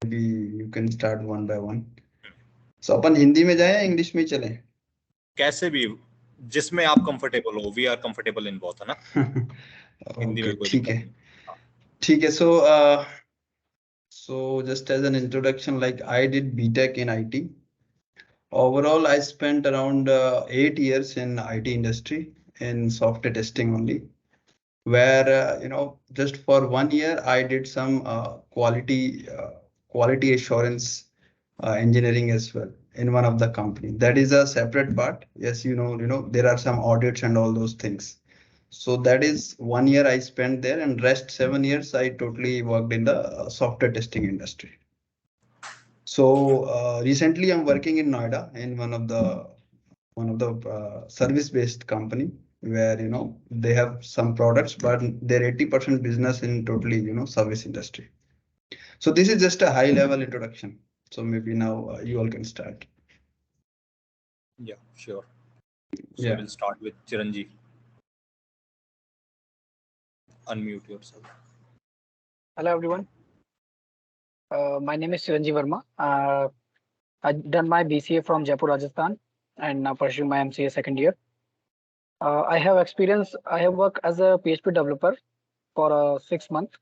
maybe you can start one by one. So अपन हिंदी में जाएं या इंग्लिश में चलें? कैसे भी, जिसमें आप कंफर्टेबल हो. We are comfortable in both, है ना? हिंदी में कोई ठीक है. ठीक है. So just as an introduction, like I did BTech in IT. Overall, I spent around 8 years in IT industry in software testing only, where just for 1 year I did some quality assurance engineering as well in one of the company. That is a separate part. Yes, there are some audits and all those things. So that is 1 year I spent there, and rest 7 years I totally worked in the software testing industry. So recently I'm working in Noida in one of the service-based company, where they have some products, but their 80% business in totally service industry. So this is just a high-level introduction. So maybe now you all can start. Yeah, sure. So we'll start with Chiranjeev. Unmute yourself. Hello everyone. My name is Chiranjeev Verma. I've done my BCA from Jaipur, Rajasthan, and now pursuing my MCA second year. I have worked as a PHP developer for 6 months,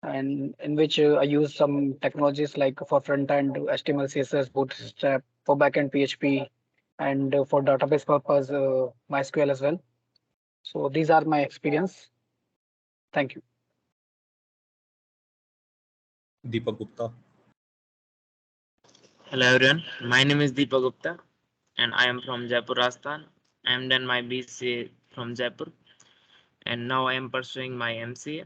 and in which I use some technologies like for front end HTML, CSS, Bootstrap, for backend PHP, and for database purpose MySQL as well. So these are my experience. Thank you. Deepak Gupta. Hello everyone, my name is Deepak Gupta and I am from Jaipur, Rajasthan. I am done my BCA from Jaipur and now I am pursuing my MCA.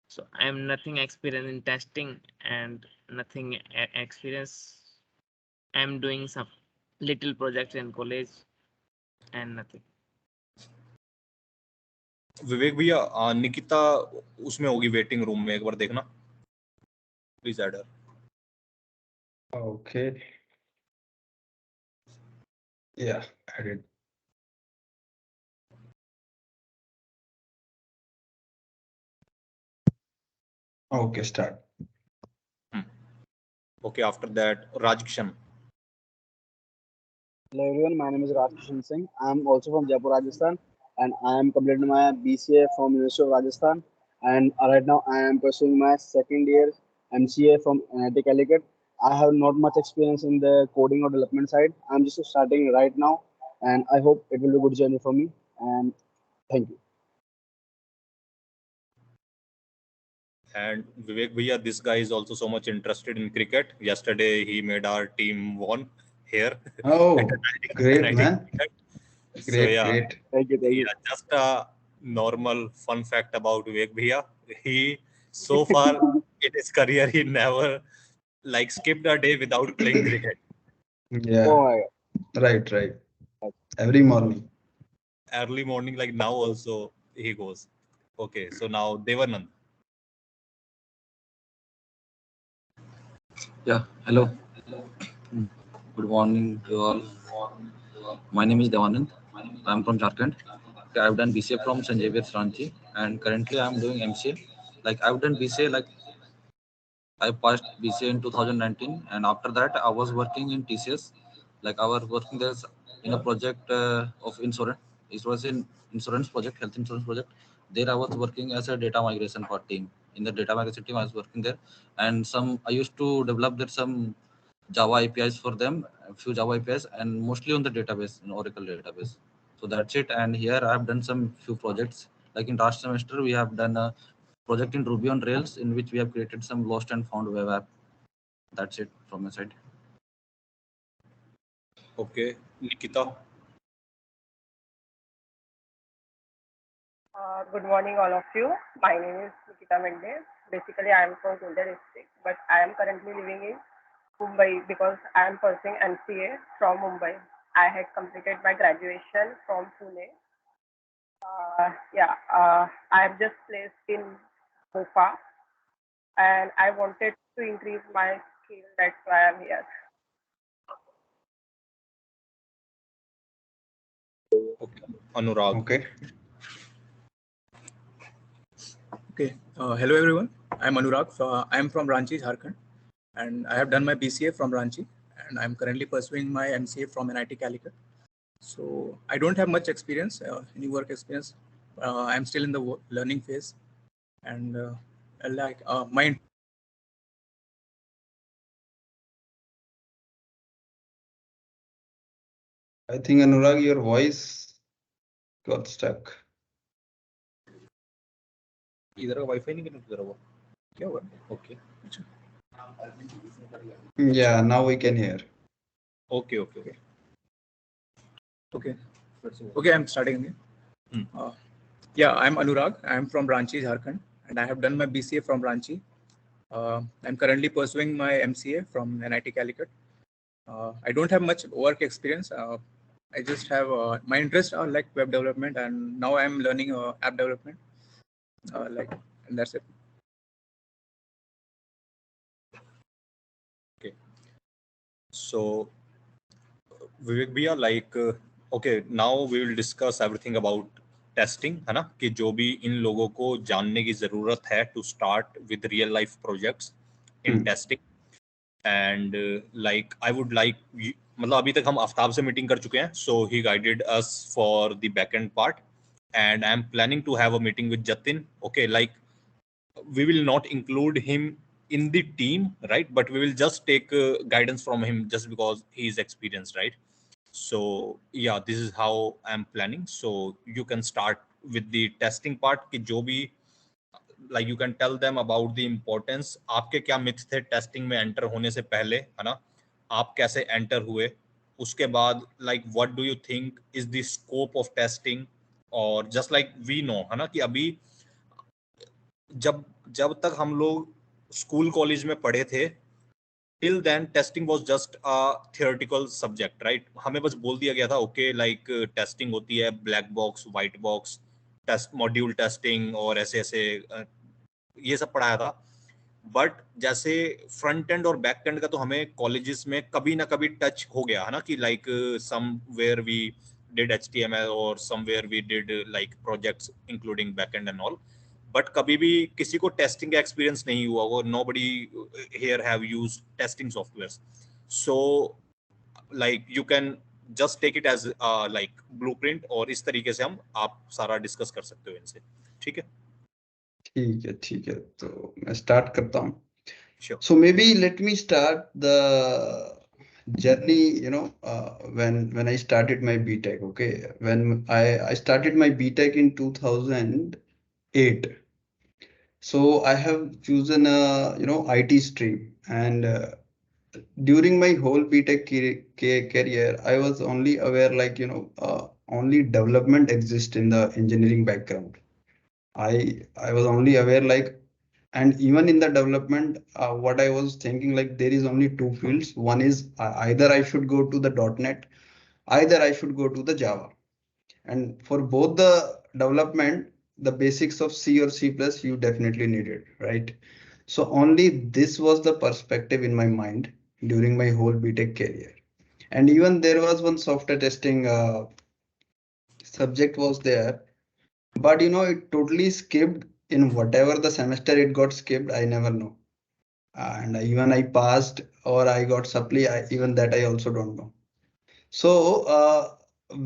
So I am nothing experienced in testing and nothing experience. I am doing some little projects in college and nothing. विवेक भैया, निकिता उसमें होगी waiting room में, एक बार देखना please. Add her. Okay. Yeah, added. Okay, start. Okay, after that, Rajkishan. Hello everyone, my name is Rajkishan Singh. I am also from Jaipur, Rajasthan, and I am completing my BCA from University of Rajasthan. And right now I am pursuing my second year MCA from NIIT Calicut. I have not much experience in the coding or development side. I'm just starting right now, and I hope it will be a good journey for me. And thank you. And Vivek bhaiya, this guy is also so much interested in cricket. Yesterday he made our team won here. Oh, great, man. So yeah, Great. Thank you. yeah, just a normal fun fact about Vivek bhaiya. He so far in his career he never like skipped a day without playing cricket. Yeah. Oh my God. Right. Every morning. Early morning, like now also he goes. Okay, so now Devanand. Yeah, hello. Good morning to all. My name is Devanand. I'm from Jharkhand. Okay, I've done BCA from St. Xavier's Ranchi, and currently I'm doing MCA. Like I've done BCA, like I passed BCA in 2019, and after that I was working in TCS. Like I was working there in a project of insurance. It was in insurance project, health insurance project. There I was working as a data migration part team. In the data migration team, I was working there, and I used to develop there some Java APIs for them, a few Java APIs, and mostly on the database, in Oracle database. So that's it. And here I have done some few projects. Like in last semester, we have done a project in Ruby on Rails in which we have created some lost and found web app. That's it from my side. Okay, Nikita. Good morning, all of you. My name is Nikita Mendez. Basically, I am from Pune district, but I am currently living in Mumbai because I am pursuing MCA from Mumbai. I had completed my graduation from Pune. I have just placed in MOFA, and I wanted to increase my skill. That's why I'm here. Okay, Anurag. Okay. Hello everyone. I'm Anurag. I'm from Ranchi, Jharkhand, and I have done my BCA from Ranchi, and I'm currently pursuing my MCA from NIT Calicut. So I don't have much experience, any work experience. I'm still in the learning phase, and my I think Anurag, your voice got stuck. इधर का wifi नहीं connect करा हुआ क्या हुआ okay Yeah, now we can hear. Okay okay okay okay. Okay, I'm starting again. Yeah, I'm Anurag. I'm from Ranchi, Jharkhand, and I have done my BCA from Ranchi. I'm currently pursuing my MCA from NIT Calicut. I don't have much work experience. I just have my interests are like web development, and now I'm learning app development. And that's it. Okay. So, Vivek भैया okay, now we will discuss everything about testing है ना कि जो भी इन लोगों को जानने की जरूरत है to start with real life projects in testing and like I would like मतलब अभी तक हम आफ्ताब से मीटिंग कर चुके हैं so he guided us for the back end part and I am planning to have a meeting with Jatin okay like we will not include him in the team, right? But we will just take guidance from him just because he is experienced, right? So yeah, this is how I'm planning. So you can start with the testing part कि जो भी like you can tell them about the importance. आपके क्या myth थे testing में enter होने से पहले है ना आप कैसे enter हुए उसके बाद like what do you think is the scope of testing और just like we know है ना कि अभी जब जब तक हम लोग स्कूल कॉलेज में पढ़े थे till then testing was just a theoretical subject right हमें बस बोल दिया गया था ओके लाइक टेस्टिंग होती है black box white box test module testing और ऐसे ऐसे ये सब पढ़ाया था बट जैसे फ्रंट एंड और बैक एंड का तो हमें कॉलेजेस में कभी ना कभी टच हो गया है ना कि like somewhere we did HTML और somewhere we did like projects including back end and all but कभी भी किसी को टेस्टिंग का एक्सपीरियंस नहीं हुआ वो nobody here have used testing softwares so like you can just take it as like blueprint और इस तरीके से हम आप सारा डिस्कस कर सकते हो इनसे ठीक है ठीक है तो मैं स्टार्ट करता हूँ sure so maybe let me start the journey when I started my BTech okay when I started my BTech in 2008 so I have chosen a IT stream and during my whole BTech career I was only aware like only development exists in the engineering background I was only aware like and even in the development what I was thinking like there is only two fields one is either I should go to the .NET either I should go to the Java and for both the development the basics of C or C plus you definitely need it right so only this was the perspective in my mind during my whole BTech career and even there was one software testing subject was there but it totally skipped in whatever the semester it got skipped I never know and even I passed or I got supply even that I also don't know so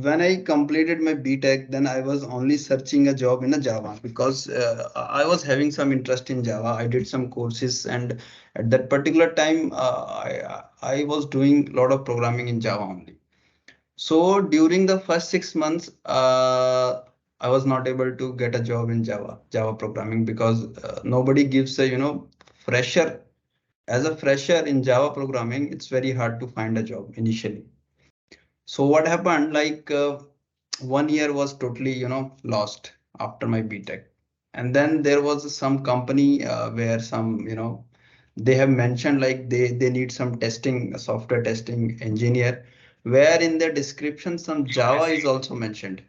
when I completed my BTech then I was only searching a job in a Java because I was having some interest in Java I did some courses and at that particular time I was doing a lot of programming in Java only so during the first 6 months I was not able to get a job in Java programming because nobody gives a fresher as a fresher in Java programming, it's very hard to find a job initially. So what happened, like 1 year was totally, lost after my BTech. And then there was some company where some, they have mentioned like they need some testing, software testing engineer, where in the description some Java is also mentioned.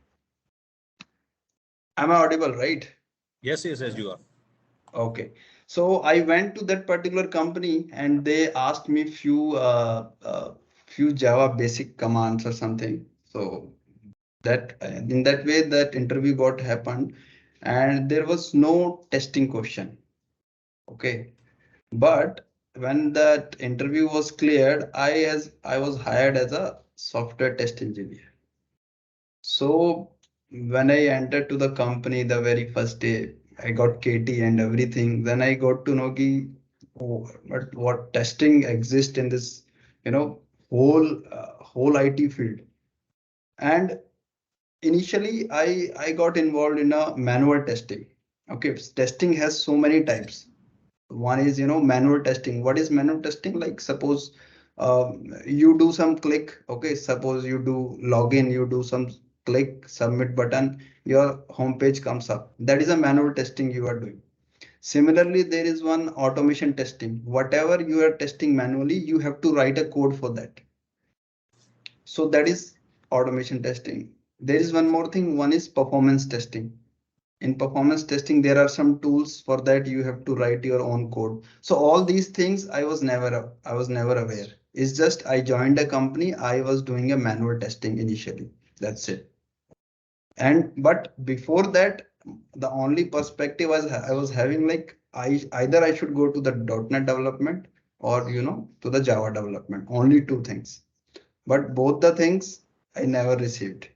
Am I audible, right? yes you are Okay, so I went to that particular company and they asked me few Java basic commands or something. So that in that way that interview got happened and there was no testing question. Okay, but when that interview was cleared, I was hired as a software test engineer. So when I entered to the company the very first day, I got KT and everything. Then I got to know ki, oh, what testing exists in this, you know, whole IT field. And initially, I got involved in a manual testing. Okay, testing has so many types. One is, manual testing. What is manual testing? Like suppose you do some click. Okay, suppose you do login, you do some click, submit button, your home page comes up. That is a manual testing you are doing. Similarly, there is one automation testing. Whatever you are testing manually, you have to write a code for that. So that is automation testing. There is one more thing. One is performance testing. In performance testing, there are some tools for that. You have to write your own code. So all these things I was never aware. It's just I joined a company. I was doing a manual testing initially. That's it. And but before that, the only perspective I was having, like either I should go to the .NET development or to the Java development. Only two things. But both the things I never received.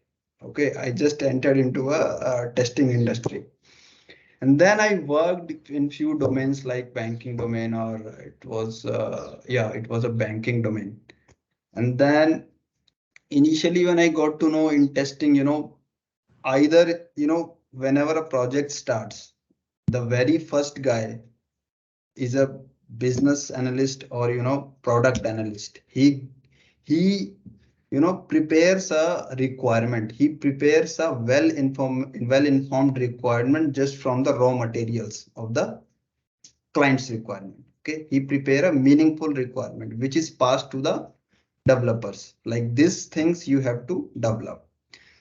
Okay, I just entered into a testing industry. And then I worked in few domains like banking domain, or it was it was a banking domain. And then initially when I got to know in testing, either whenever a project starts, the very first guy is a business analyst or product analyst. He prepares a requirement. He prepares a well informed requirement just from the raw materials of the client's requirement. Okay, he prepare a meaningful requirement which is passed to the developers. Like these things you have to develop.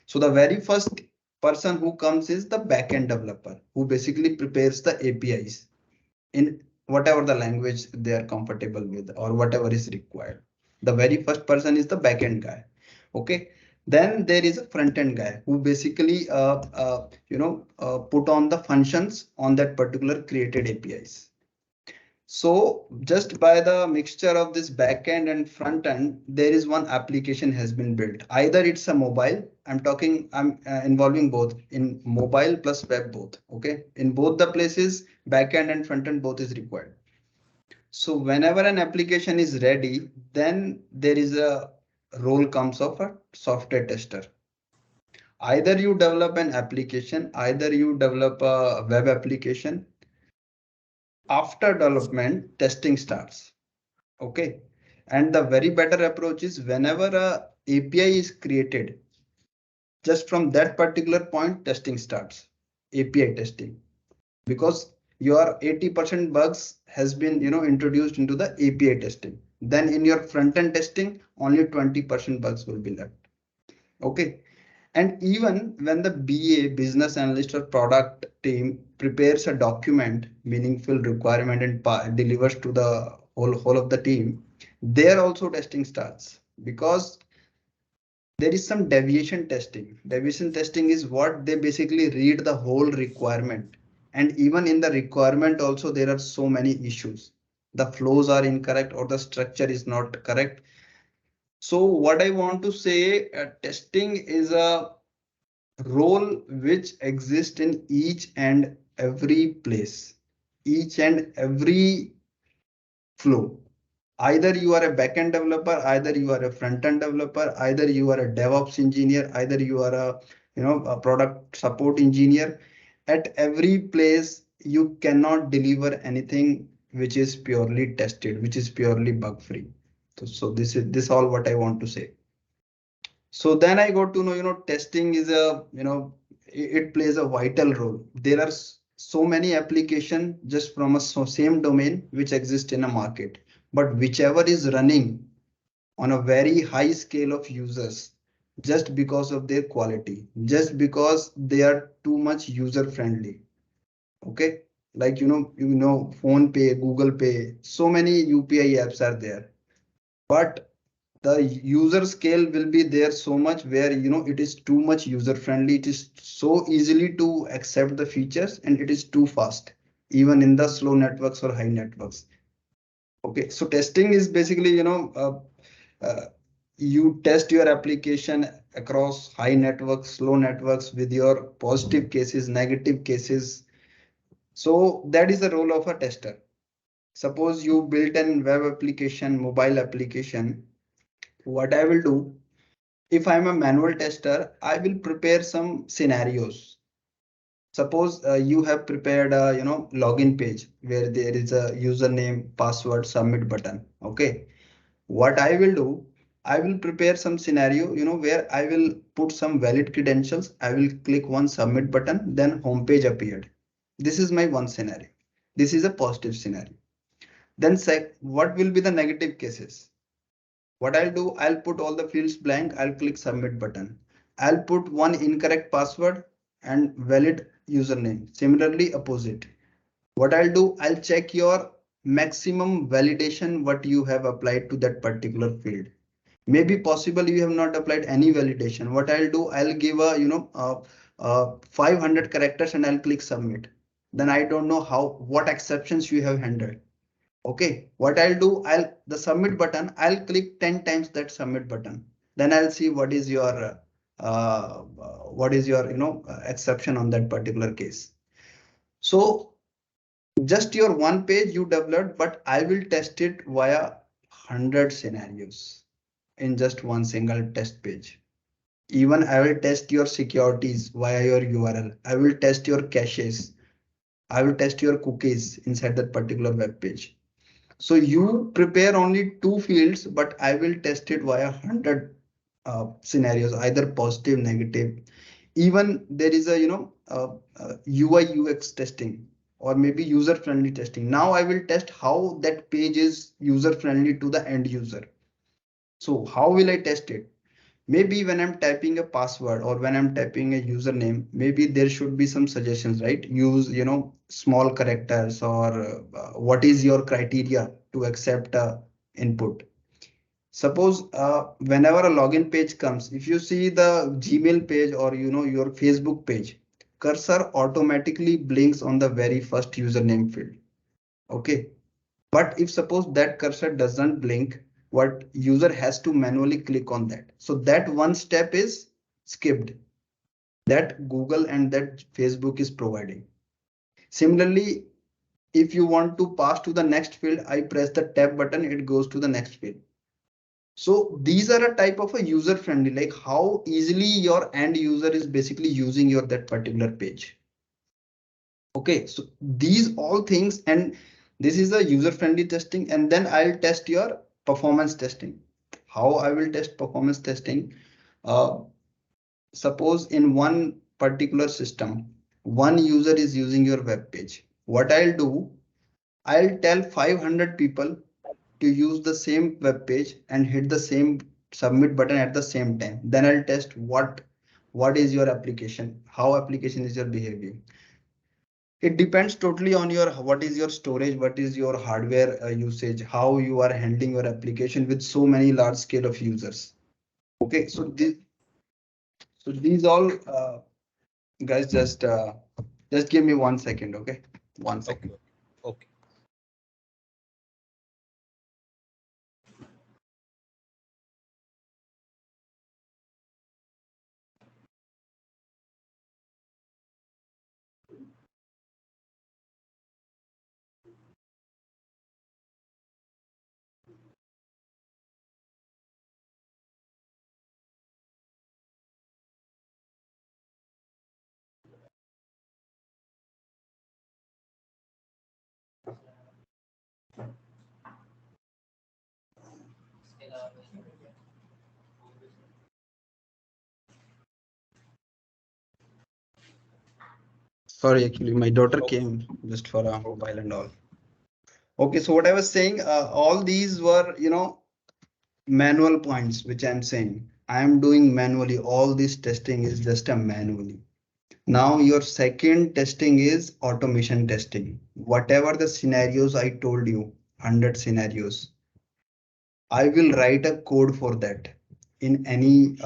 So the very first person who comes is the backend developer, who basically prepares the APIs in whatever the language they are comfortable with or whatever is required. The very first person is the backend guy. Okay, then there is a front end guy who basically put on the functions on that particular created APIs. So just by the mixture of this backend and front end, there is one application has been built. Either it's a mobile. I'm involving both in mobile plus web both. Okay, in both the places, backend and front end both is required. So whenever an application is ready, then there is a role comes of a software tester. Either you develop an application, either you develop a web application. After development, testing starts. Okay, and the very better approach is whenever a API is created, just from that particular point, testing starts. API testing, because your 80% bugs has been introduced into the API testing. Then in your front end testing, only 20% bugs will be left. Okay, and even when the BA, business analyst or product team prepares a document, meaningful requirement, and delivers to the whole of the team, there also testing starts, because there is some deviation testing. Deviation testing is what they basically read the whole requirement. And even in the requirement also, there are so many issues. The flows are incorrect or the structure is not correct. So what I want to say, testing is a role which exists in each and every place, each and every flow. Either you are a backend developer, either you are a front-end developer, either you are a DevOps engineer, either you are a product support engineer. At every place, you cannot deliver anything which is purely tested, which is purely bug-free. So this all what I want to say. So then I got to know, testing is it plays a vital role. There are so many applications just from a same domain which exist in a market, but whichever is running on a very high scale of users, just because of their quality, just because they are too much user friendly. Okay, like Phone Pay, Google Pay, so many UPI apps are there, but the user scale will be there so much where it is too much user friendly. It is so easily to accept the features and it is too fast, even in the slow networks or high networks. Okay, so testing is basically, you test your application across high networks, slow networks with your positive cases, negative cases. So that is the role of a tester. Suppose you built an web application, mobile application. What I will do, if I'm a manual tester, I will prepare some scenarios. Suppose you have prepared a login page where there is a username, password, submit button. Okay, what I will do, I will prepare some scenario, where I will put some valid credentials. I will click one submit button, then home page appeared. This is my one scenario. This is a positive scenario. Then what will be the negative cases? What I'll do, I'll put all the fields blank. I'll click submit button. I'll put one incorrect password and valid username. Similarly, opposite. What I'll do, I'll check your maximum validation, what you have applied to that particular field. Maybe possible you have not applied any validation. What I'll do, I'll give a 500 characters and I'll click submit. Then I don't know what exceptions you have handled. Okay, what I'll do, the submit button, I'll click 10 times that submit button. Then I'll see what is your exception on that particular case. So just your one page you developed, but I will test it via 100 scenarios in just one single test page. Even I will test your securities via your URL. I will test your caches. I will test your cookies inside that particular web page. So you prepare only 2 fields, but I will test it via 100 scenarios, either positive, negative. Even there is a UI UX testing or maybe user friendly testing. Now I will test how that page is user friendly to the end user. So how will I test it? Maybe when I'm typing a password or when I'm typing a username, maybe there should be some suggestions, right? Use, small characters or what is your criteria to accept input. Suppose whenever a login page comes, if you see the Gmail page or, your Facebook page, cursor automatically blinks on the very first username field. Okay. But if suppose that cursor doesn't blink, what user has to manually click on that. So that one step is skipped that Google and that Facebook is providing. Similarly, if you want to pass to the next field, I press the tab button, it goes to the next field. So these are a type of a user friendly, like how easily your end user is basically using your that particular page. Okay, so these all things, and this is a user friendly testing, and then I'll test your performance testing. How I will test performance testing? Suppose in one particular system, one user is using your web page. What I'll do, I'll tell 500 people to use the same web page and hit the same submit button at the same time. Then I'll test what is your application, how application is your behavior. It depends totally on your what is your storage, what is your hardware usage, how you are handling your application with so many large scale of users. Okay, so these all guys, just give me 1 second. Okay, 1 second. Okay. Sorry, actually my daughter came just for a mobile and all. Okay, so what I was saying, all these were, manual points, which I'm saying I am doing manually. All this testing is just a manually. Now your second testing is automation testing. Whatever the scenarios I told you, 100 scenarios, I will write a code for that in any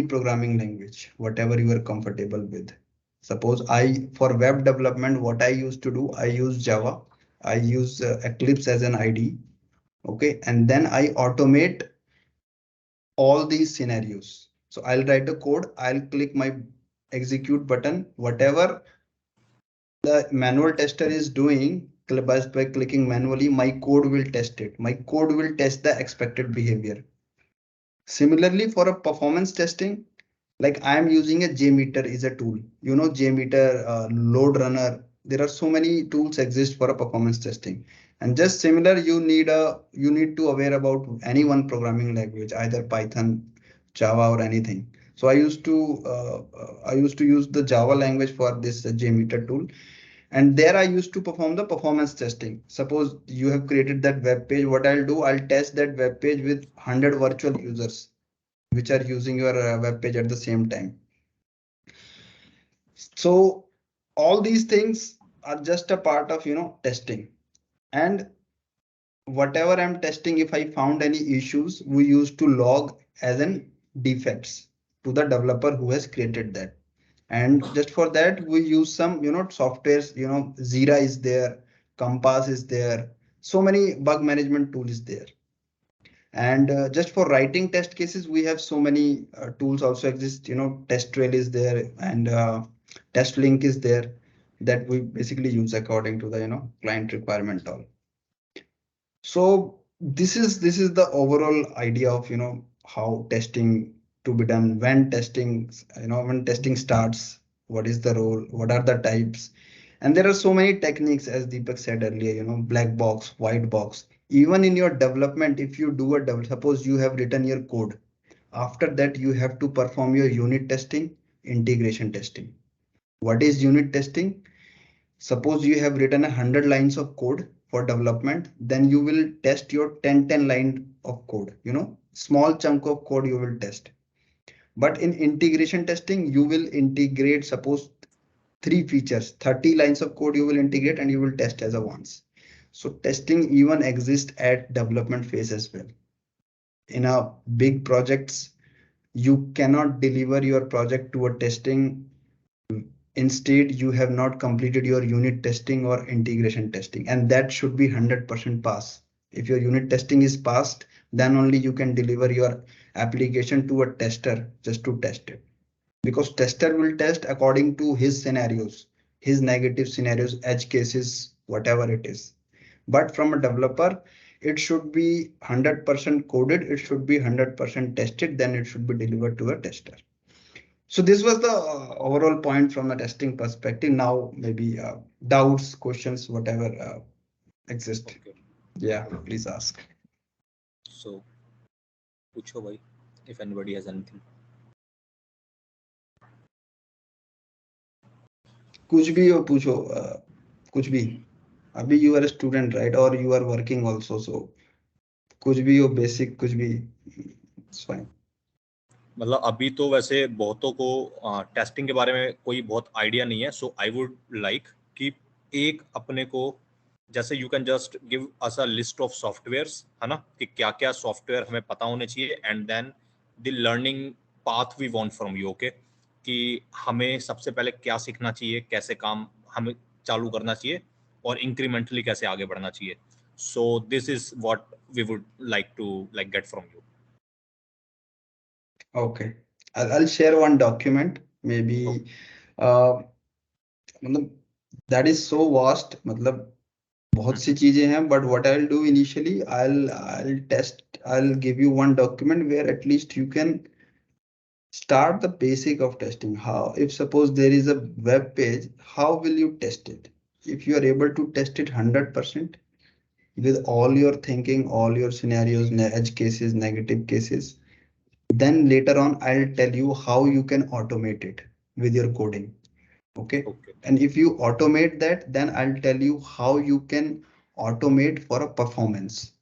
programming language, whatever you are comfortable with. Suppose for web development, what I used to do, I use Java I use Eclipse as an IDE. Okay, and then I automate all these scenarios. So I'll write the code, I'll click my execute button, whatever the manual tester is doing by clicking manually, my code will test it. My code will test the expected behavior. Similarly, for a performance testing, like I am using a JMeter is a tool. You know, JMeter, load runner. There are so many tools exist for a performance testing. And just similar, you need to aware about any one programming language, either Python, Java, or anything. So I used to use the Java language for this JMeter tool, and there I used to perform the performance testing. Suppose you have created that web page. What I'll do, I'll test that web page with 100 virtual users which are using your web page at the same time. So all these things are just a part of, testing. And whatever I'm testing, if I found any issues, we used to log as an defects to the developer who has created that. And just for that, we use some, softwares, Zira is there, Compass is there, so many bug management tool is there. And just for writing test cases, we have so many tools also exist, test trail is there, and test link is there, that we basically use according to the, client requirement all. So this is the overall idea of, how testing to be done, when testing starts, what is the role, what are the types. And there are so many techniques, as Deepak said earlier, black box, white box. Even in your development, if you do suppose you have written your code, after that you have to perform your unit testing, integration testing. What is unit testing? Suppose you have written 100 lines of code for development, then you will test your 10 line of code, small chunk of code you will test. But in integration testing, you will integrate, suppose 3 features, 30 lines of code you will integrate and you will test as a once. So testing even exists at development phase as well. In a big projects, you cannot deliver your project to a testing. Instead, you have not completed your unit testing or integration testing, and that should be 100% pass. If your unit testing is passed, then only you can deliver your application to a tester just to test it. Because tester will test according to his scenarios, his negative scenarios, edge cases, whatever it is. But from a developer, it should be 100% coded, it should be 100% tested, then it should be delivered to a tester. So this was the overall point from the testing perspective. Now maybe doubts, questions, whatever exist. Okay. Yeah, please ask. So, pucho bhai, if anybody has anything. कुछ भी हो पूछो, कुछ भी. अभी you are a student, right? Or you are working also, so कुछ भी हो, basic कुछ भी, it's fine. मतलब अभी तो वैसे बहुतों को टेस्टिंग के बारे में कोई बहुत आइडिया नहीं है, सो आई वुड लाइक कि एक अपने को जैसे you can just give us a list of softwares, है ना, कि क्या क्या सॉफ्टवेयर हमें पता होने चाहिए, and then the learning path we want from you. Okay, कि हमें सबसे पहले क्या सीखना चाहिए, कैसे काम हमें चालू करना चाहिए, और इंक्रीमेंटली कैसे आगे बढ़ना चाहिए. So this is what we would like to get from you. Okay, I'll share one document. Maybe मतलब that is so vast. मतलब बहुत सी चीजें हैं. But what I'll do initially, I'll give you one document where at least you can start the basic of testing. How, if suppose there is a web page, how will you test it? If you are able to test it 100% with all your thinking, all your scenarios, edge cases, negative cases, then later on I'll tell you how you can automate it with your coding. Okay. And if you automate that, then I'll tell you how you can automate for a performance.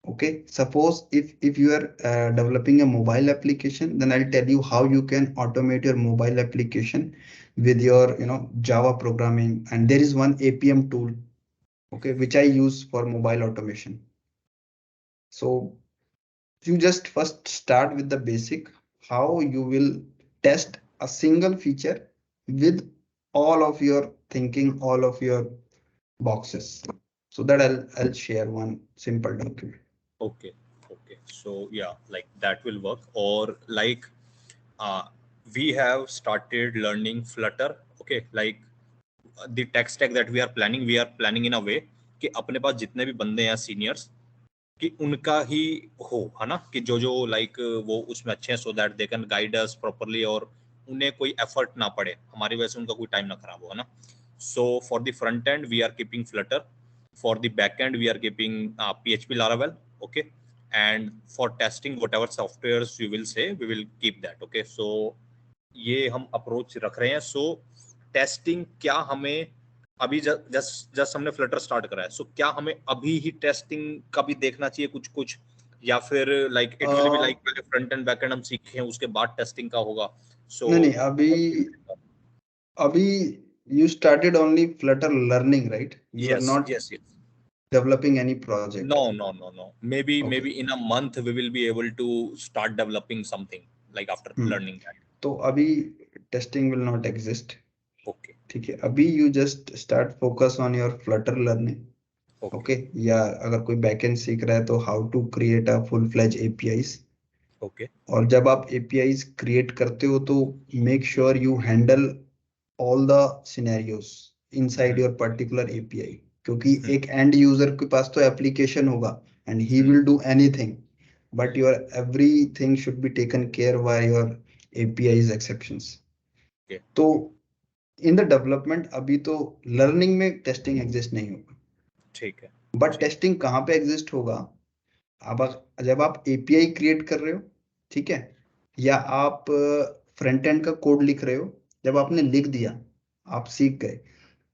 Okay, suppose if you are developing a mobile application, then I'll tell you how you can automate your mobile application with your Java programming. And there is one APM tool, okay, which I use for mobile automation. So you just first start with the basic, how you will test a single feature with all of your thinking, all of your boxes. so that I'll share one simple document. Okay, so yeah, like that will work. Or like we have started learning Flutter. Okay, like the tech stack that we are planning in a way कि अपने पास जितने भी बंदे हैं seniors कि उनका ही हो, है ना, कि जो लाइक वो उसमें अच्छे हैं, so that they can guide us properly और उन्हें कोई एफर्ट ना पड़े, हमारी वजह से उनका कोई टाइम ना खराब हो, है ना. So for the front end we are keeping Flutter, for the back end we are keeping PHP Laravel. Okay, and for testing whatever software you will say we will keep that. Okay, so ये हम approach रख रहे हैं. सो testing क्या हमें अभी just हमने Flutter start करा है, सो क्या हमें अभी ही टेस्टिंग का भी देखना चाहिए कुछ कुछ, या फिर like it will be like पहले फ्रंट एंड बैक एंड हम सीखें उसके बाद टेस्टिंग का होगा? सो नहीं, अभी you started only Flutter learning, right? You are not yes. developing any project. No. Maybe Okay. maybe in a month we will be able to start developing something like after learning that. तो अभी testing will not exist. Okay. ठीक है, अभी you just start focus on your Flutter learning. Okay. या अगर कोई backend सीख रहा है तो how to create a full-fledged APIs. Okay. और जब आप APIs create करते हो तो make sure you handle all the scenarios inside your particular API, क्योंकि एक end user के पास तो application होगा and he will do anything, but your everything should be taken care by your API's exceptions. Okay. तो in the development अभी तो learning में testing exist नहीं होगा. ठीक है. But testing कहाँ पे exist होगा? अब जब आप API create कर रहे हो, ठीक है, या आप फ्रंट एंड का कोड लिख रहे हो, जब आपने लिख दिया, आप सीख गए,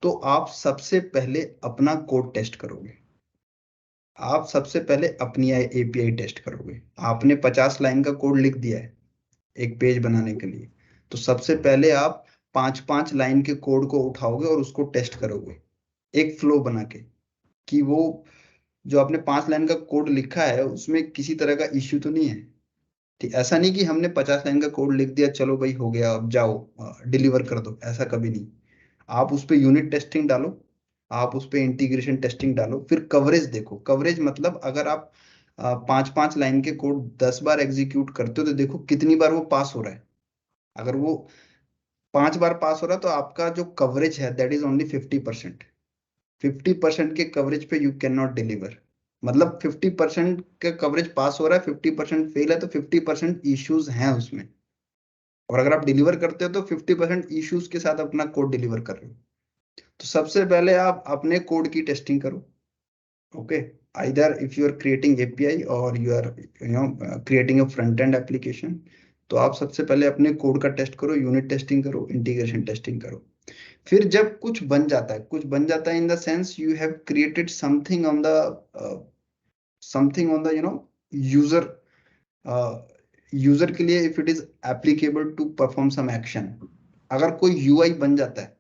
तो आप सबसे पहले अपना कोड टेस्ट करोगे. आप सबसे पहले अपनी API टेस्ट करोगे. आपने 50 लाइन का कोड लिख दिया है एक पेज बनाने के लिए, तो सबसे पहले आप 5-5 लाइन के कोड को उठाओगे और उसको टेस्ट करोगे एक फ्लो बना के, कि वो जो आपने 5 लाइन का कोड लिखा है उसमें किसी तरह का इश्यू तो नहीं है. ठीक, ऐसा नहीं कि हमने 50 लाइन का कोड लिख दिया, चलो भाई हो गया, अब जाओ डिलीवर कर दो, ऐसा कभी नहीं. आप उस पर यूनिट टेस्टिंग डालो, आप उस पर इंटीग्रेशन टेस्टिंग डालो, फिर कवरेज देखो. कवरेज मतलब अगर आप 5-5 लाइन के कोड 10 बार एग्जीक्यूट करते हो तो देखो कितनी बार वो पास हो रहा है. अगर वो 5 बार पास हो रहा है तो आपका जो कवरेज है दैट इज ओनली 50%. 50% के कवरेज पे यू कैन नॉट डिलीवर. मतलब 50% का कवरेज पास हो रहा है, 50% फेल है, तो 50% इश्यूज हैं उसमें. और अगर आप डिलीवर करते हो तो 50% इश्यूज के साथ अपना कोड डिलीवर कर रहे हो. तो सबसे पहले आप अपने कोड की टेस्टिंग करो. Okay, either if you are creating API और you are creating a front end application, तो आप सबसे पहले अपने कोड का टेस्ट करो, यूनिट टेस्टिंग करो, इंटीग्रेशन टेस्टिंग करो. फिर जब कुछ बन जाता है in the sense you have created something on the user के लिए, if it is applicable to perform some action. अगर कोई UI बन जाता है,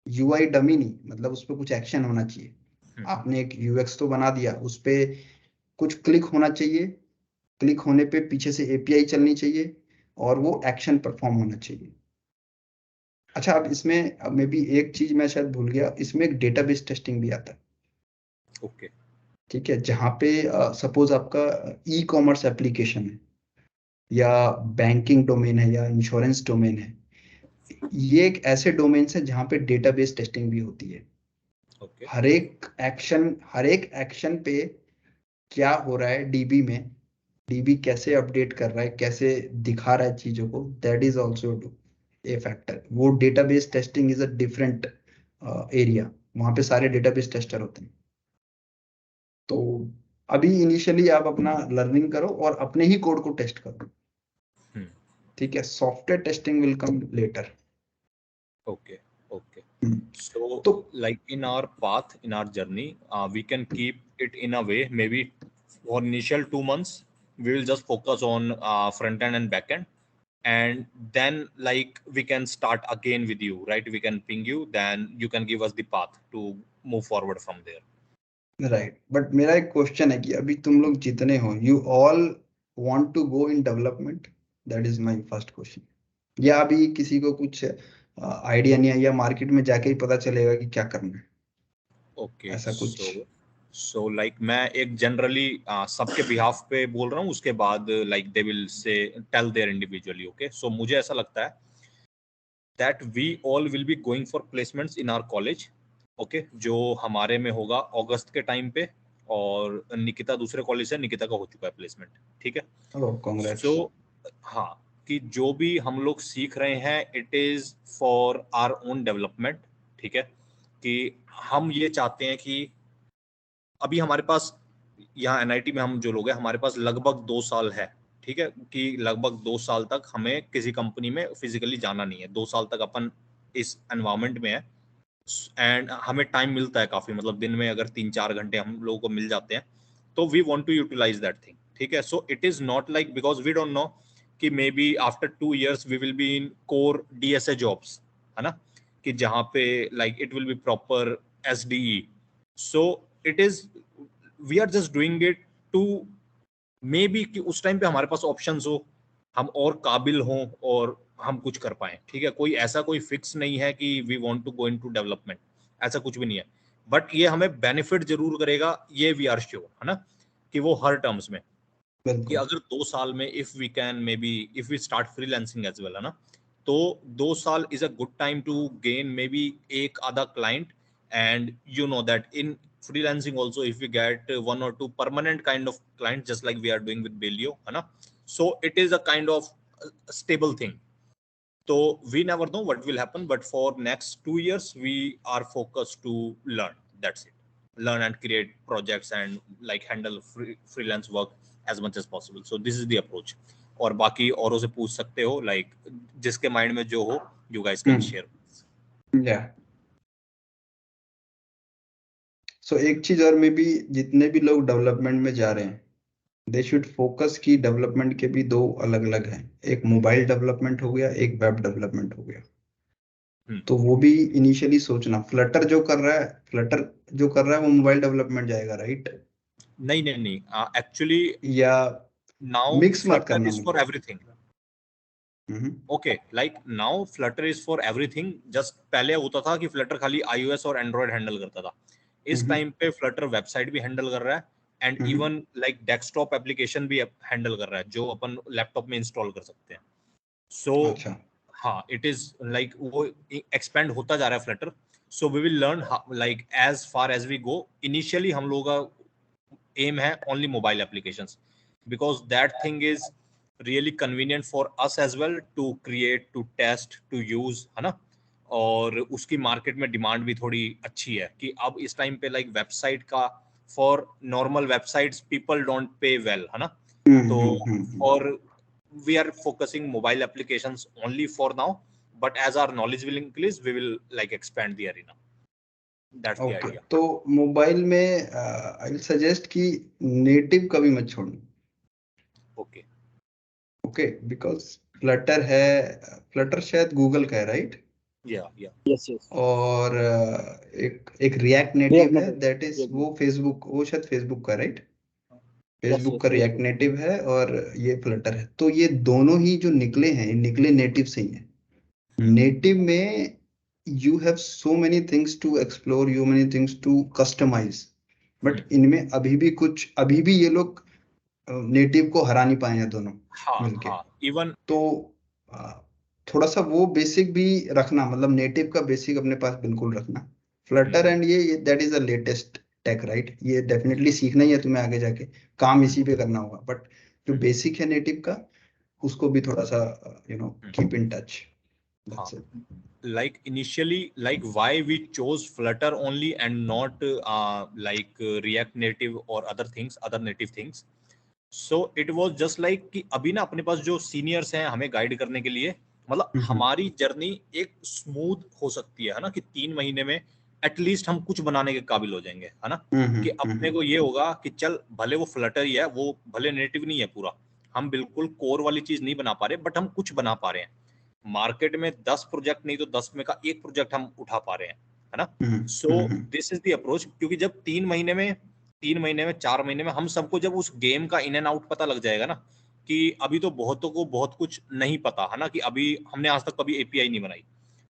UI डमी नहीं, मतलब उस पर कुछ एक्शन होना चाहिए. आपने एक UX तो बना दिया, उस पर कुछ क्लिक होना चाहिए, क्लिक होने पे पीछे से API चलनी चाहिए और वो एक्शन परफॉर्म होना चाहिए. अच्छा, अब इसमें अब मे बी एक चीज मैं शायद भूल गया, इसमें एक डेटाबेस टेस्टिंग भी आता है. ओके. ठीक है, जहाँ पे सपोज आपका E-कॉमर्स एप्लीकेशन है या बैंकिंग डोमेन है या इंश्योरेंस डोमेन है, ये एक ऐसे डोमेन है जहाँ पे डेटाबेस टेस्टिंग भी होती है. ओके. हर एक एक्शन पे क्या हो रहा है DB में, DB कैसे अपडेट कर रहा है, कैसे दिखा रहा है चीजों को, that is also a factor. वो database testing is a different area, वहां पे सारे डेटाबेस टेस्टर होते हैं. तो अभी इनिशियली आप अपना लर्निंग करो और अपने ही कोड को टेस्ट करो. ठीक है, software testing will come later. Okay. So like in our path, in our journey, we can keep it in a way, maybe for initial 2 months we will just focus on front end and back end, and then like we can start again with you, right? We can ping you, then you can give us the path to move forward from there. Right, but मेरा एक question है कि अभी तुम लोग जितने हो, you all want to go in development? That is my first question. या अभी किसी को कुछ आइडिया नहीं है, या मार्केट में जाके ही पता चलेगा कि क्या करना है? Okay, ऐसा कुछ so सो लाइक मैं एक जनरली सबके बिहाफ पे बोल रहा हूँ, उसके बाद like they will say tell there individually. Okay, so मुझे ऐसा लगता है that we all will be going for placements in our college. Okay, जो हमारे में होगा अगस्त के टाइम पे, और निकिता दूसरे कॉलेज से, निकिता का हो चुका है प्लेसमेंट. ठीक है. ओह कांग्रेट्स. सो हाँ, कि जो भी हम लोग सीख रहे हैं it is for our own development. ठीक है, कि हम ये चाहते हैं कि अभी हमारे पास यहाँ एनआईटी में हम जो लोग हैं, हमारे पास लगभग 2 साल है. ठीक है, कि लगभग 2 साल तक हमें किसी कंपनी में फिजिकली जाना नहीं है. 2 साल तक अपन इस एनवायरमेंट में है, एंड हमें टाइम मिलता है काफी, मतलब दिन में अगर 3-4 घंटे हम लोगों को मिल जाते हैं, तो we want to utilise that thing. ठीक है, so it is not like because we don't know कि maybe after 2 years we will be in core DSA jobs, है ना, कि जहाँ पे like it will be proper SDE. So it is we are just doing it to maybe कि उस time पे हमारे पास ऑप्शंस हो, हम और काबिल हों और हम कुछ कर पाए. ठीक है, कोई ऐसा कोई फिक्स नहीं है कि we want to go into development, ऐसा कुछ भी नहीं है. बट ये हमें बेनिफिट जरूर करेगा, ये वी आर श्योर, है ना, कि वो हर टर्म्स में, कि बिल्कुल. अगर 2 साल में if we can may be if we start freelancing as well, है ना, तो 2 साल is a good time to gain may be एक आधा client. And you know that in freelancing also, if we get 1 or 2 permanent kind of clients just like we are doing with Belio, है ना, so it is a kind of stable thing. So we never know what will happen, but for next 2 years we are focused to learn. That's it. Learn and create projects and like handle freelance work as much as possible. So this is the approach. और बाकी औरों से पूछ सकते हो, like जिसके mind में जो हो, you guys can share. Yeah. सो एक चीज और में भी, जितने भी लोग डेवलपमेंट में जा रहे हैं, दे शुड फोकस की डेवलपमेंट के भी 2 अलग अलग हैं. एक मोबाइल डेवलपमेंट हो गया, एक वेब डेवलपमेंट हो गया. तो वो भी इनिशियली सोचना. फ्लटर जो कर रहा है वो मोबाइल डेवलपमेंट जाएगा, राइट? नहीं नहीं नहीं, एक्चुअली या now मिक्स मत Flutter करना is for मुझे. everything. Okay, like now Flutter is for everything. Just पहले होता था कि Flutter खाली iOS और Android हैंडल करता था. इस टाइम पे Flutter वेबसाइट भी हैंडल कर रहा है, and even like desktop application भी हैंडल कर रहा है, जो अपन लैपटॉप में इंस्टॉल कर सकते हैं. सो अच्छा. हाँ, इट इज लाइक वो एक्सपेंड होता जा रहा है Flutter. So we will learn like as far as we go. Initially हम लोगों का एम है only mobile applications, because that thing is really convenient for us as well to create, to test, to use, है ना. और उसकी market में demand भी थोड़ी अच्छी है, कि अब इस टाइम पे लाइक वेबसाइट का, for normal websites people don't pay well, है ना. तो और we are focusing mobile applications only for now, but as our knowledge will increase we will like expand the arena. That's the okay. Idea. तो mobile में I will suggest कि native कभी मत छोड़ना. ओके ओके, बिकॉज फ्लटर शायद Google का है, right? या Yes, yes. और एक रिएक्ट नेटिव React है, Native. दैट इज React वो फेसबुक, वो शायद फेसबुक का, राइट? Yes, फेसबुक yes, का रिएक्ट Facebook. नेटिव है और ये फ्लटर है. तो ये दोनों ही जो निकले हैं, ये निकले नेटिव से ही हैं. नेटिव में you have so many things to explore, you many things to customize. But इनमें अभी भी ये लोग नेटिव को हरा नहीं पाए हैं दोनों मिलके. इवन तो थोड़ा सा वो बेसिक भी रखना, मतलब नेटिव का बेसिक अपने पास बिल्कुल रखना. फ्लटर एंड ये that is the latest tech, right? ये डेफिनेटली सीखना ही है तुम्हें, आगे जाके काम इसी पे करना होगा. बट जो बेसिक है नेटिव का, उसको भी थोड़ा सा keep in touch. That's it. like initially, like why we chose Flutter only and not like React Native or other things, other native things. So it was just like कि अभी ना अपने पास जो सीनियर्स हैं हमें गाइड करने के लिए, मतलब हमारी जर्नी एक स्मूथ हो सकती है ना, कि 3 महीने में एटलीस्ट हम कुछ बनाने के काबिल हो जाएंगे, है ना. कि अपने को ये होगा कि चल भले वो फ्लटर ही है, वो भले नेटिव नहीं है पूरा, हम बिल्कुल कोर वाली चीज नहीं बना पा रहे, बट हम कुछ बना पा रहे हैं. मार्केट में 10 प्रोजेक्ट नहीं तो 10 में का 1 प्रोजेक्ट हम उठा पा रहे हैं, है ना. सो दिस इज द अप्रोच. क्योंकि जब 3 महीने में 4 महीने में हम सबको जब उस गेम का इन एंड आउट पता लग जाएगा ना, कि अभी तो बहुतों को बहुत कुछ नहीं पता है ना, कि अभी हमने आज तक कभी एपीआई नहीं बनाई,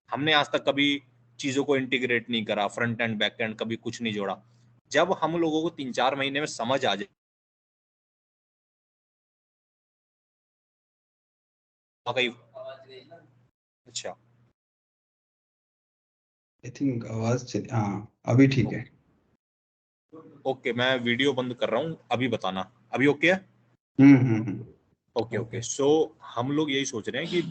हमने आज तक कभी चीजों को इंटीग्रेट नहीं करा, फ्रंट एंड बैक एंड कभी कुछ नहीं जोड़ा. जब हम लोगों को 3-4 महीने में समझ आ जाए, अच्छा आई थिंक आवाज हाँ अभी ठीक है। ओके, मैं वीडियो बंद कर रहा हूँ, अभी बताना, अभी ओके है? हम्म। ओके सो हम लोग यही सोच रहे हैं कि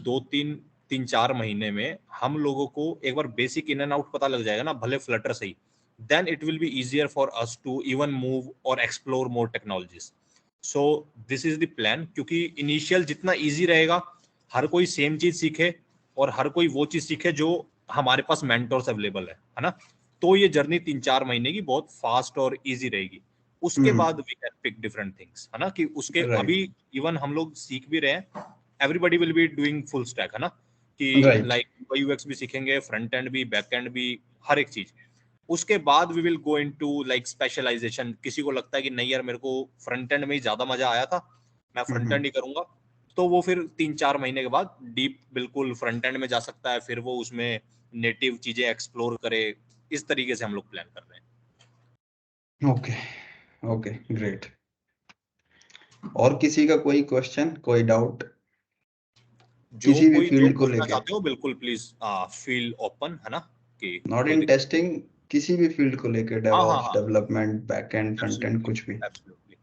3-4 महीने में हम लोगों को एक बार बेसिक इन एंड आउट पता लग जाएगा ना, भले फ्लटर से ही, then it will be easier for us to even move और explore more technologies. So this is the plan, क्योंकि इनिशियल जितना इजी रहेगा, हर कोई सेम चीज सीखे और हर कोई वो चीज सीखे जो हमारे पास मेंटर्स अवेलेबल है ना, तो ये जर्नी 3-4 महीने की बहुत फास्ट और इजी रहेगी। उसके बाद we can pick different things, है ना, कि उसके Right. अभी इवन हम लोग सीख भी रहे हैं, everybody will be doing full stack, है ना, कि Right. लाइक यूएक्स भी सीखेंगे, फ्रंट एंड भी, बैक एंड भी, हर एक चीज। उसके बाद we will go into like specialization. किसी को लगता है कि नहीं यार मेरे को फ्रंट एंड में ही ज्यादा मजा आया था, मैं फ्रंट एंड ही करूंगा, तो वो फिर 3-4 महीने के बाद डीप बिल्कुल फ्रंट एंड में जा सकता है, फिर वो उसमें नेटिव चीजें एक्सप्लोर करे। इस तरीके से हम लोग प्लान कर रहे हैं। Okay great. और किसी का कोई क्वेश्चन, कोई डाउट जो किसी भी कोई जो फील्ड को पूछना लेके? चाहते हो बिल्कुल प्लीज फील ओपन, है ना, कि नॉट कोई इन दिक्कत। टेस्टिंग, किसी भी फील्ड को लेके, हाँ DevOps, development, backend, front end, कुछ भी। एब्सोल्युटली।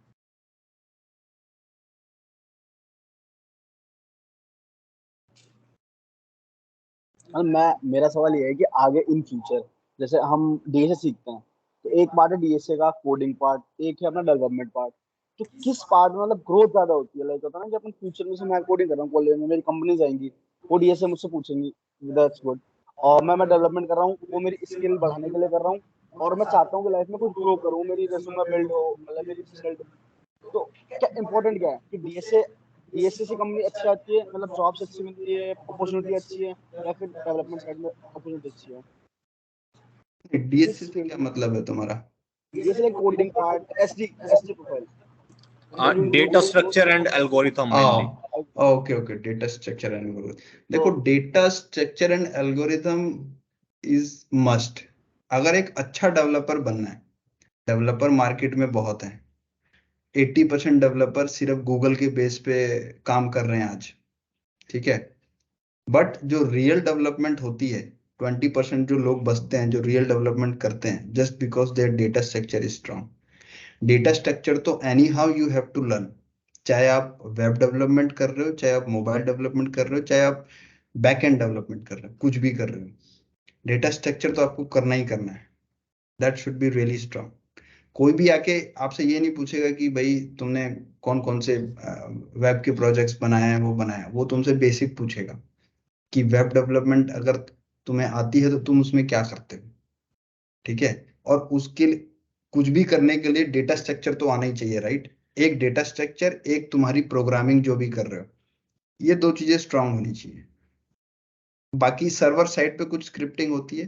मेरा सवाल ये है कि आगे इन फ्यूचर जैसे हम डीएसए सीखते हैं, तो एक पार्ट है डीएसए का कोडिंग पार्ट, एक है अपना डेवलपमेंट पार्ट। तो किस पार्ट में मतलब ग्रोथ ज्यादा होती है? लाइक होता है ना कि अपन फ्यूचर में से मैं कोडिंग कर रहा हूँ कॉलेज में, मेरी कंपनीज आएंगी, वो डीएसए मुझसे पूछेंगी, दैट्स गुड। और मैं डेवलपमेंट कर रहा हूँ, वो मेरी स्किल बढ़ाने के लिए कर रहा हूँ, और मैं चाहता हूँ कि लाइफ में कुछ ग्रो करूँ, मेरी रेज्यूमे बिल्ड हो, मतलब मेरी पर्सनैलिटी। तो क्या इंपॉर्टेंट क्या है कि डीएसए से कंपनी अच्छी आती है, मतलब जॉब्स अच्छी मिलती है, अपॉर्चुनिटी अच्छी है, या फिर डेवलपमेंट साइड में अपॉर्चुनिटी अच्छी है? डीएससी से क्या मतलब है तुम्हारा? DSA like coding part, SD profile. Data structure and algorithm mainly. Okay data structure and algorithm. देखो, data structure and algorithm is must. अगर एक अच्छा डेवलपर बनना है, डेवलपर मार्केट में बहुत है, 80% डेवलपर सिर्फ गूगल के बेस पे काम कर रहे हैं आज, ठीक है। बट जो रियल डेवलपमेंट होती है, 20% जो लोग बचते हैं जो रियल डेवलपमेंट करते हैं, just because there data structure is strong. Data structure तो anyhow you have to learn, चाहे आप वेब डेवलपमेंट कर रहे हो, चाहे आप मोबाइल डेवलपमेंट कर रहे हो, चाहे आप बैक एंड डेवलपमेंट कर रहे हो, कुछ भी कर रहे हो, डेटा स्ट्रक्चर तो आपको करना ही करना है। That should be really strong. कोई भी आके आपसे ये नहीं पूछेगा कि भाई तुमने कौन कौन से वेब के प्रोजेक्ट्स बनाए हैं, वो बनाया, वो तुमसे बेसिक पूछेगा कि वेब डेवलपमेंट अगर तुम्हें आती है तो तुम उसमें क्या करते हो, ठीक है। और उसके लिए कुछ भी करने के लिए डेटा स्ट्रक्चर तो आना ही चाहिए, राइट। एक डेटा स्ट्रक्चर, एक तुम्हारी प्रोग्रामिंग जो भी कर रहे हो, ये दो चीजें स्ट्रांग होनी चाहिए। बाकी सर्वर साइड पे कुछ स्क्रिप्टिंग होती है,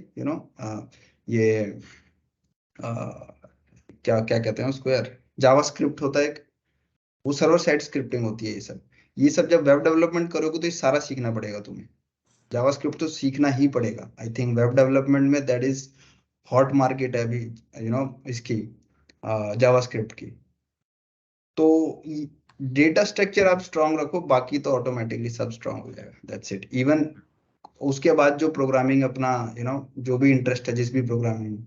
ये क्या क्या कहते हैं उसको यार, जावास्क्रिप्ट होता है एक, वो सर्वर साइड स्क्रिप्टिंग होती है। ये सब जब वेब डेवलपमेंट करोगे तो ये सारा सीखना पड़ेगा तुम्हें। जावास्क्रिप्ट तो सीखना ही पड़ेगा। आई थिंक वेब डेवलपमेंट में दैट इज हॉट मार्केट है अभी, इसकी जावास्क्रिप्ट की। तो डेटा स्ट्रक्चर आप स्ट्रांग रखो, बाकी तो ऑटोमेटिकली सब स्ट्रांग हो जाएगा, दैट्स इट। इवन उसके बाद जो प्रोग्रामिंग अपना जो भी इंटरेस्ट है जिस भी प्रोग्रामिंग,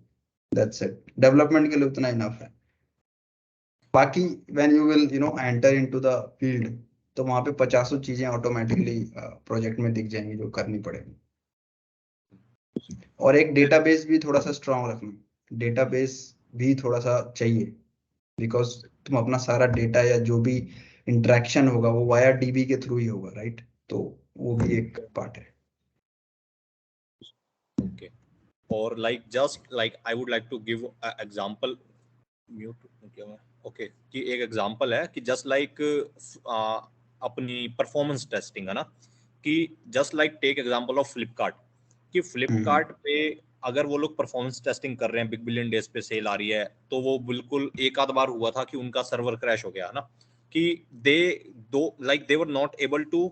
दैट्स इट। डेवलपमेंट के लिए उतना इनफ है। बाकी when you will enter into the field, तो वहां पे 50 चीजें ऑटोमेटिकली प्रोजेक्ट में दिख जाएंगी जो करनी पड़ेगी। और एक डेटाबेस भी थोड़ा सा स्ट्रांग रखना, डेटाबेस भी थोड़ा सा चाहिए, बिकॉज तुम अपना सारा डेटा या जो भी इंटरेक्शन होगा वो वाया डीबी के थ्रू ही होगा, राइट। तो वो भी एक पार्ट है। ओके, और like just like I would like to give example, mute okay, कि एक एग्जांपल है कि जस्ट लाइक अपनी परफॉर्मेंस टेस्टिंग, है ना, कि just like take example of Flipkart, कि फ्लिपकार्ट पे अगर वो लोग परफॉर्मेंस टेस्टिंग कर रहे हैं, बिग बिलियन डेज पे सेल आ रही है, तो वो बिल्कुल एक आध बार हुआ था कि उनका सर्वर क्रैश हो गया, है ना, कि they were not able to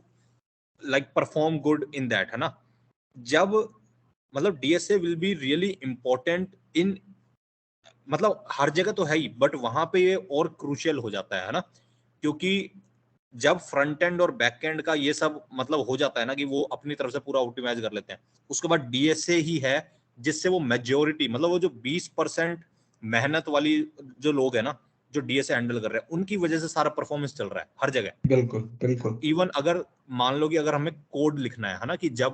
like perform good in that, है ना। जब मतलब DSA will be really important in मतलब हर जगह तो है ही, बट वहां पे ये और क्रूशियल हो जाता है ना, क्योंकि जब फ्रंट एंड और बैक एंड का ये सब मतलब हो जाता है ना कि वो अपनी तरफ से पूरा ऑप्टिमाइज कर लेते हैं, उसके बाद डीएसए ही है जिससे वो मेजोरिटी, मतलब वो जो 20% मेहनत वाली जो लोग है ना, जो डीएसए हैंडल कर रहे हैं, उनकी वजह से सारा परफॉर्मेंस चल रहा है हर जगह। बिल्कुल बिल्कुल। इवन अगर मान लो कि अगर हमें कोड लिखना है ना, कि जब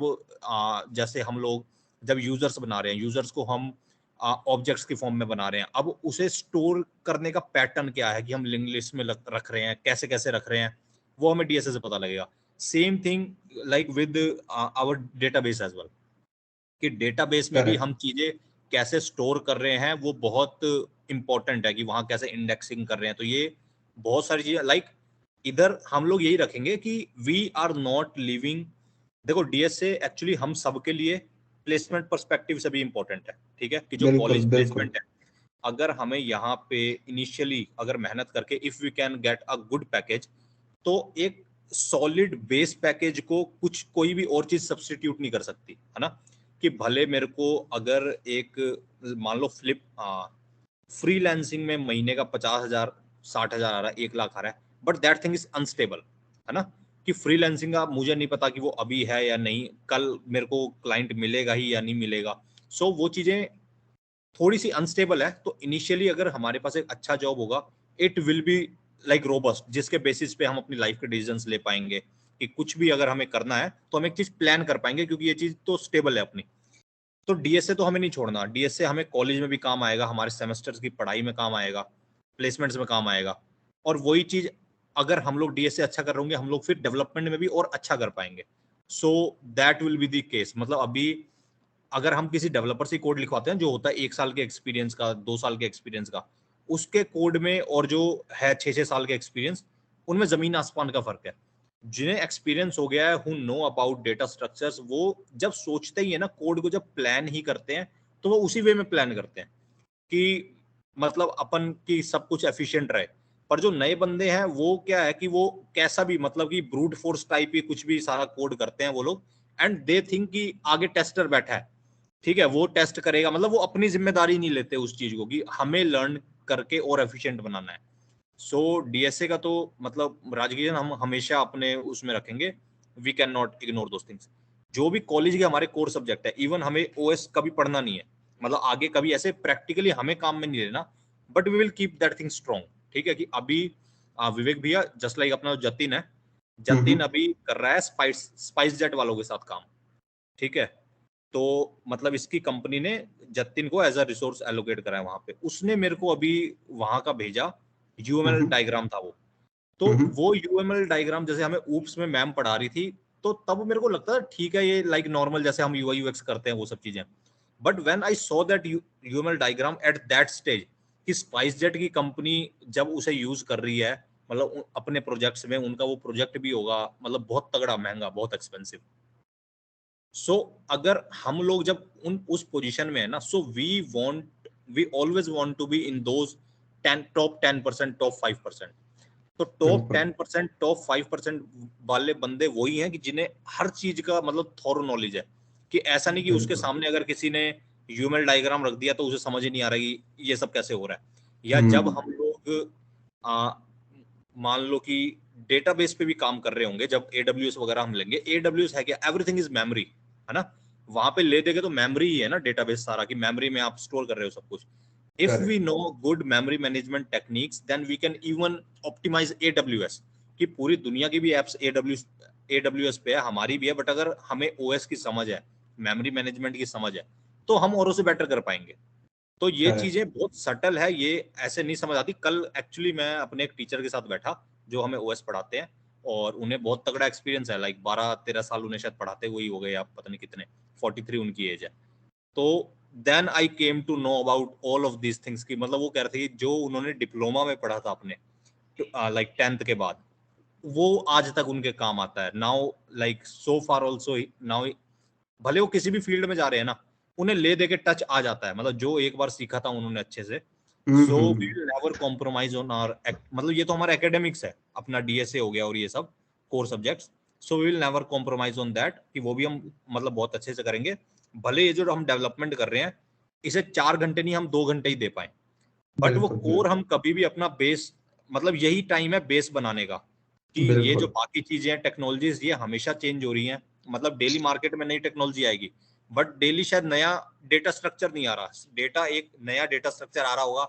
जैसे हम लोग जब यूजर्स बना रहे हैं, यूजर्स को हम ऑब्जेक्ट्स के फॉर्म में बना रहे हैं, अब उसे स्टोर करने का पैटर्न क्या है कि हम लिंक लिस्ट में रख रहे हैं, कैसे कैसे रख रहे हैं, वो हमें डीएसए से पता लगेगा। Same thing like with our database as well, कि डेटाबेस में भी करेक्ट। हम चीजें कैसे स्टोर कर रहे हैं वो बहुत इंपॉर्टेंट है, कि वहां कैसे इंडेक्सिंग कर रहे हैं। तो ये बहुत सारी चीजें लाइक इधर हम लोग यही रखेंगे कि वी आर नॉट लिविंग, देखो डीएसए एक्चुअली हम सबके लिए प्लेसमेंट पर्सपेक्टिव से भी इंपॉर्टेंट है, ठीक है, कि जो बिल्कुल कॉलेज बिल्कुल। प्लेसमेंट है, अगर हमें यहाँ पे इनिशियली अगर मेहनत करके if we can get a good package, तो एक सॉलिड बेस पैकेज को कुछ कोई भी और चीज सब्स्टिट्यूट नहीं कर सकती, है ना। कि भले मेरे को अगर एक मान लो फ्रीलांसिंग में महीने का 50,000 60,000 आ रहा है, 1 लाख आ रहा है, but that thing is unstable, है ना। कि फ्रीलांसिंग का मुझे नहीं पता कि वो अभी है या नहीं, कल मेरे को क्लाइंट मिलेगा ही या नहीं मिलेगा। सो वो चीजें थोड़ी सी अनस्टेबल है। तो इनिशियली अगर हमारे पास एक अच्छा जॉब होगा, it will be like robust, जिसके बेसिस पे हम अपनी लाइफ के डिसीजंस ले पाएंगे, कि कुछ भी अगर हमें करना है तो हम एक चीज प्लान कर पाएंगे, क्योंकि ये चीज तो स्टेबल है अपनी। तो डीएसए तो हमें नहीं छोड़ना, डीएसए हमें कॉलेज में भी काम आएगा, हमारे सेमेस्टर्स की पढ़ाई में काम आएगा, प्लेसमेंट्स में काम आएगा। और वही चीज अगर हम लोग डीएसए अच्छा कर रहे होंगे, हम लोग फिर डेवलपमेंट में भी और अच्छा कर पाएंगे। So that will be the case. मतलब अभी अगर हम किसी डेवलपर से कोड लिखवाते हैं जो होता है 1 साल के एक्सपीरियंस का, 2 साल के एक्सपीरियंस का, उसके कोड में और जो है 6-6 साल के एक्सपीरियंस, उनमें जमीन आसमान का फर्क है। जिन्हें एक्सपीरियंस हो गया है, who know about data structures, वो जब सोचते ही है ना कोड को, जब प्लान ही करते हैं, तो वो उसी वे में प्लान करते हैं कि मतलब अपन की सब कुछ एफिशिएंट रहे। पर जो नए बंदे हैं वो क्या है कि वो कैसा भी मतलब कि ब्रूट फोर्स टाइप ही कुछ भी सारा कोड करते हैं वो लोग, एंड दे थिंक कि आगे टेस्टर बैठा है, ठीक है, वो टेस्ट करेगा। मतलब वो अपनी जिम्मेदारी नहीं लेते उस चीज को कि हमें लर्न करके और एफिशिएंट बनाना है। सो डीएसए का तो मतलब राजकीय हम हमेशा अपने उसमें रखेंगे, we can not ignore those things. जो भी कॉलेज के हमारे कोर सब्जेक्ट है, इवन हमें ओएस कभी पढ़ना नहीं है, मतलब आगे कभी ऐसे प्रैक्टिकली हमें काम में नहीं लेना, but we will keep that thing strong. ठीक है, कि अभी विवेक भैया जस्ट लाइक अपना जतिन है, जतिन अभी कर रहा है स्पाइस जेट वालों के साथ काम, ठीक है। तो मतलब इसकी कंपनी ने जतिन को एज अ रिसोर्स एलोकेट करा है वहां पे, उसने मेरे को अभी वहां का भेजा, यूएमएल डायग्राम था वो। तो वो यूएमएल डायग्राम जैसे हमें ऊप्स में मैम पढ़ा रही थी, तो तब मेरे को लगता था ठीक है ये लाइक नॉर्मल जैसे हम यूआई यूएक्स करते हैं वो सब चीजें। But when I saw that UML diagram at that stage, कि स्पाइसजेट की कंपनी जब उसे यूज कर रही है, मतलब अपने प्रोजेक्ट्स में, उनका वो प्रोजेक्ट भी होगा मतलब बहुत तगड़ा, महंगा, बहुत एक्सपेंसिव। सो अगर हम लोग जब उस पोजीशन में है ना, so we always want to be in those top 10%, top 5%। तो टॉप 10%, टॉप 5% वाले बंदे वही हैं कि जिन्हें हर चीज का मतलब थॉरो नॉलेज है, कि ऐसा नहीं कि उसके सामने अगर किसी ने यूएमएल डायग्राम रख दिया तो उसे समझ ही नहीं आ रहा कि ये सब कैसे हो रहा है। या जब हम लोग मान लो कि डेटाबेस पे भी काम कर रहे होंगे, जब एडब्ल्यूएस वगैरह हम लेंगे, एडब्ल्यूएस है क्या, एवरीथिंग इज मेमोरी, है ना। वहां पे ले देंगे तो मेमोरी ही है ना डेटाबेस सारा, कि मेमोरी में आप स्टोर कर रहे हो सब कुछ। If we know good memory management techniques, then we can even optimize AWS, कि पूरी दुनिया की भी एप्स एडब्ल्यूएस पे है, हमारी भी है, बट अगर हमें ओएस की समझ है, मेमोरी मैनेजमेंट की समझ है, तो हम औरों से बेटर कर पाएंगे। तो ये चीजें बहुत सटल है, ये ऐसे नहीं समझ आती। कल एक्चुअली मैं अपने एक टीचर के साथ बैठा जो हमें ओएस पढ़ाते हैं, और उन्हें बहुत तगड़ा एक्सपीरियंस है, लाइक 12-13 साल उन्हें शायद पढ़ाते हुए ही हो गए, आप पता नहीं कितने, 43 उनकी एज है। तो then I came to know about all of these things, की मतलब वो कह रहे थे कि जो उन्होंने डिप्लोमा में पढ़ा था अपने लाइक 10th के बाद, वो आज तक उनके काम आता है। नाउ लाइक सो फार ऑल्सो नाउ, भले वो किसी भी फील्ड में जा रहे हैं ना, उन्हें ले दे के टच आ जाता है, मतलब जो एक बार सीखा था उन्होंने अच्छे से। So we will never compromise on our, मतलब ये तो हमारा एकेडमिक्स है, अपना डीएसए हो गया और ये सब core subjects. So we will never compromise on that, कि वो भी हम मतलब बहुत अच्छे से करेंगे। भले ये जो हम डेवलपमेंट कर रहे हैं, इसे 4 घंटे नहीं हम 2 घंटे ही दे पाए, बट वो बिल्कुल कोर बिल्कुल हम कभी भी अपना बेस, मतलब यही टाइम है बेस बनाने का, कि ये जो बिल्कुल बाकी चीजें हैं टेक्नोलॉजीज ये हमेशा चेंज हो रही हैं, मतलब डेली मार्केट में नई टेक्नोलॉजी आएगी, बट डेली शायद नया डेटा स्ट्रक्चर नहीं आ रहा, एक नया डेटा स्ट्रक्चर आ रहा होगा,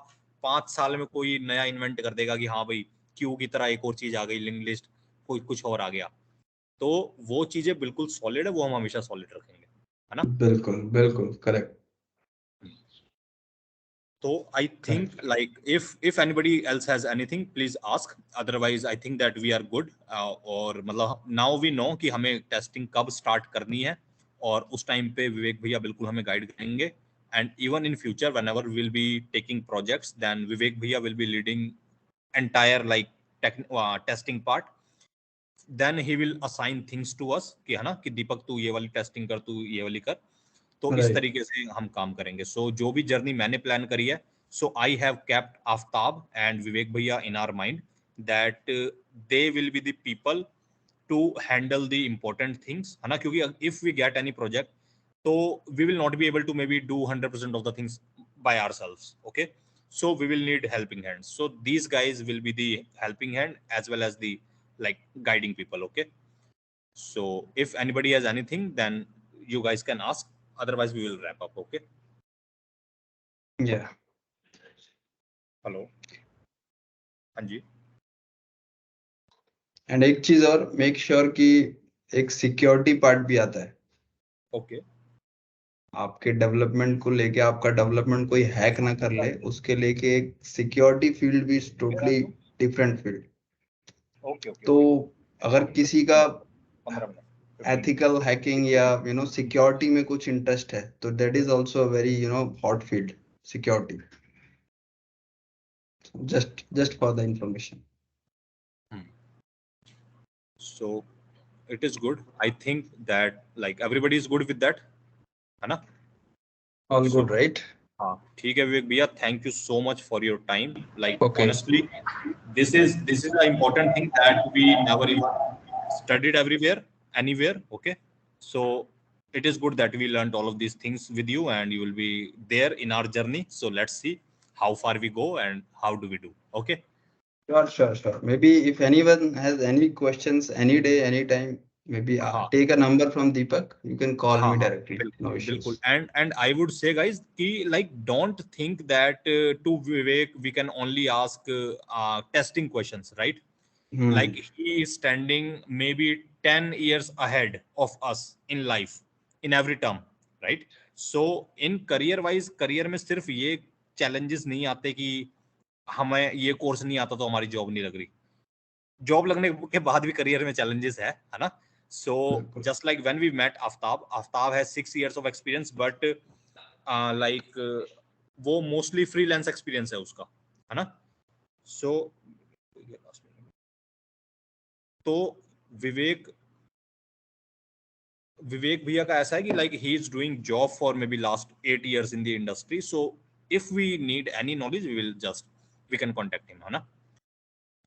5 साल में कोई नया इन्वेंट कर देगा कि हाँ भाई क्यू की तरह एक और चीज आ गई, लिंक लिस्ट कोई कुछ और आ गया, तो वो चीजें बिल्कुल सॉलिड है, वो हम हमेशा सॉलिड रखेंगे, है ना। बिल्कुल बिल्कुल correct So I think correct like if anybody else has anything, please ask. Otherwise, I think that we are good. और मतलब now we know कि हमें टेस्टिंग कब स्टार्ट करनी है, और उस टाइम पे विवेक भैया बिल्कुल हमें गाइड करेंगे. And even in future, whenever we'll be taking projects, then Vivek bhaiya will be leading entire like testing part. Then he will assign things to us कि है ना कि दीपक तू ये वाली टेस्टिंग कर, तू ये वाली कर, तो इस राइट तरीके से हम काम करेंगे. सो जो भी जर्नी मैंने प्लान करी है, so I have kept Aftab and Vivek भैया in our mind that they will be the people to handle the important things, है ना, क्योंकि if we get any project तो we will not be able to maybe do 100% of the things by ourselves. Okay, so we will need helping hands, so these guys will be the helping hand as well as the like guiding people. Okay, so if anybody has anything, then you guys can ask. Otherwise, we will wrap up. Okay. या Hello. हाँ जी. And एक चीज और make sure कि एक security part भी आता है Okay. आपके डेवलपमेंट को लेके, आपका डेवलपमेंट कोई हैक ना कर ले उसके लेके एक सिक्योरिटी फील्ड भी totally different field. Okay. Okay. तो Okay. अगर किसी का 15 मिनट. एथिकल हैकिंग या सिक्योरिटी में कुछ इंटरेस्ट है तो that is also a very hot field, security. Just for the information. So it is good. I think that like everybody is good with that, है ना? All So good right. हाँ ठीक है विवेक भैया, thank you so much for your time. Like Okay. honestly, this is the important thing that we never even studied everywhere, anywhere. Okay, so it is good that we learned all of these things with you, and you will be there in our journey. So let's see how far we go and how do we do. Okay. Sure. Maybe if anyone has any questions any day, anytime, maybe हाँ take a number from Deepak. You can call हाँ me हाँ directly. No बिल्कुल बिल्कुल. issues. And I would say guys कि like don't think that to Vivek we can only ask testing questions, right? Like he is standing maybe 10 years ahead of us in life in every term, right? So in career wise, career में सिर्फ ये challenges नहीं आते कि हमें ये course नहीं आता तो हमारी जॉब नहीं लग रही, जॉब लगने के बाद भी करियर में challenges है ना. So बिल्कुल. just like when we met Aftab has 6 years of experience, but वो mostly freelance experience है उसका, है ना. So तो विवेक भैया का ऐसा है कि like he is doing job for maybe last 8 years in the industry. So if we need any knowledge, we can contact him, है ना.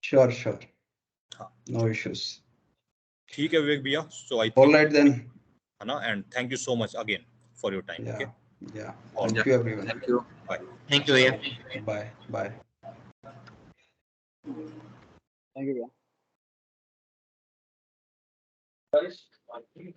Sure. हाँ No issues. ठीक है विवेक भैया. So I All think right then. है ना, and thank you so much again for your time. Yeah. Okay. Yeah. All Thank right. you everyone. Thank you. Bye. Thank you, yeah. Bye. Thank you. Guys, I think